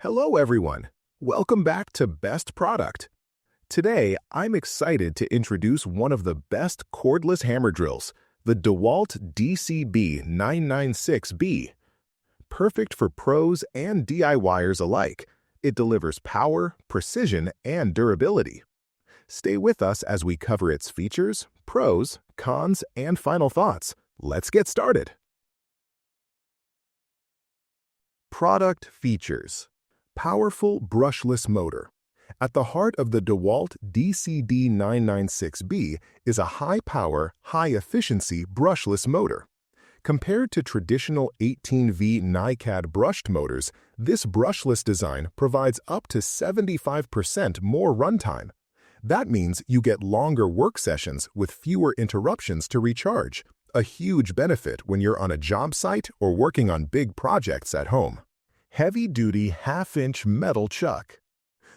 Hello everyone, welcome back to Best Product. Today, I'm excited to introduce one of the best cordless hammer drills, the DeWalt DCB996B. Perfect for pros and DIYers alike, it delivers power, precision, and durability. Stay with us as we cover its features, pros, cons, and final thoughts. Let's get started. Product features. Powerful brushless motor. At the heart of the DeWalt DCB996B is a high-power, high-efficiency brushless motor. Compared to traditional 18V NiCad brushed motors, this brushless design provides up to 75% more runtime. That means you get longer work sessions with fewer interruptions to recharge, a huge benefit when you're on a job site or working on big projects at home. Heavy-duty half-inch metal chuck.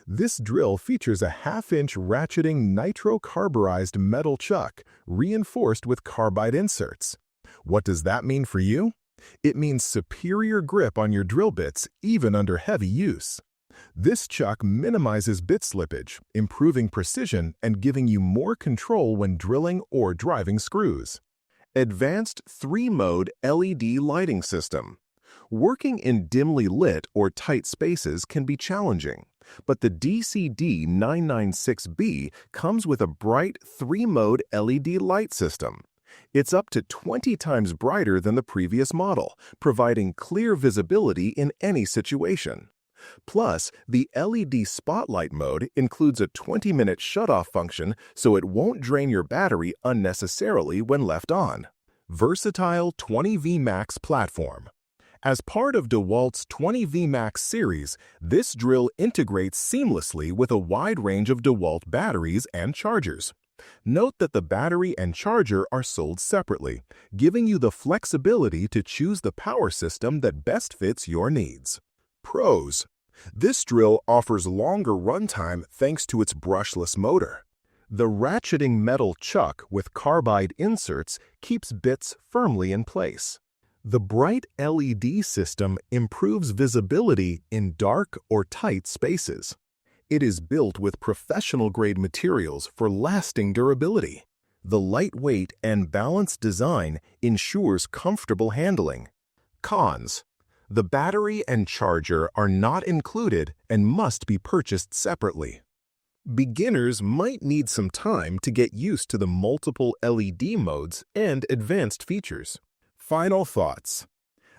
This drill features a half-inch ratcheting nitro-carburized metal chuck reinforced with carbide inserts. What does that mean for you? It means superior grip on your drill bits even under heavy use. This chuck minimizes bit slippage, improving precision and giving you more control when drilling or driving screws. Advanced 3-mode LED lighting system. Working in dimly lit or tight spaces can be challenging, but the DCD996B comes with a bright 3-mode LED light system. It's up to 20 times brighter than the previous model, providing clear visibility in any situation. Plus, the LED spotlight mode includes a 20-minute shutoff function so it won't drain your battery unnecessarily when left on. Versatile 20V Max platform. As part of DeWalt's 20V Max series, this drill integrates seamlessly with a wide range of DeWalt batteries and chargers. Note that the battery and charger are sold separately, giving you the flexibility to choose the power system that best fits your needs. Pros. This drill offers longer runtime thanks to its brushless motor. The ratcheting metal chuck with carbide inserts keeps bits firmly in place. The bright LED system improves visibility in dark or tight spaces. It is built with professional-grade materials for lasting durability. The lightweight and balanced design ensures comfortable handling. Cons. The battery and charger are not included and must be purchased separately. Beginners might need some time to get used to the multiple LED modes and advanced features. Final thoughts.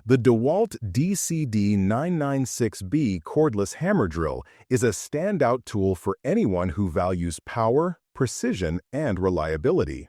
The DeWalt DCD996B cordless hammer drill is a standout tool for anyone who values power, precision, and reliability.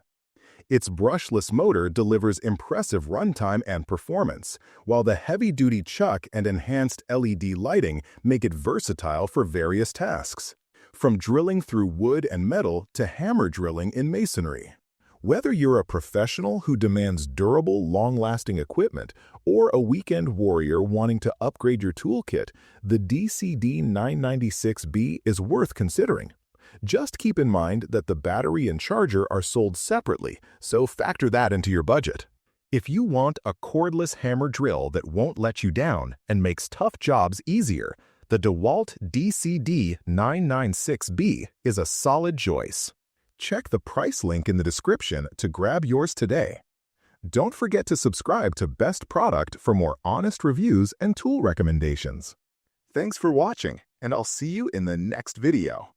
Its brushless motor delivers impressive runtime and performance, while the heavy-duty chuck and enhanced LED lighting make it versatile for various tasks, from drilling through wood and metal to hammer drilling in masonry. Whether you're a professional who demands durable, long-lasting equipment or a weekend warrior wanting to upgrade your toolkit, the DCD996B is worth considering. Just keep in mind that the battery and charger are sold separately, so factor that into your budget. If you want a cordless hammer drill that won't let you down and makes tough jobs easier, the DeWalt DCD996B is a solid choice. Check the price link in the description to grab yours today. Don't forget to subscribe to Best Product for more honest reviews and tool recommendations. Thanks for watching, and I'll see you in the next video.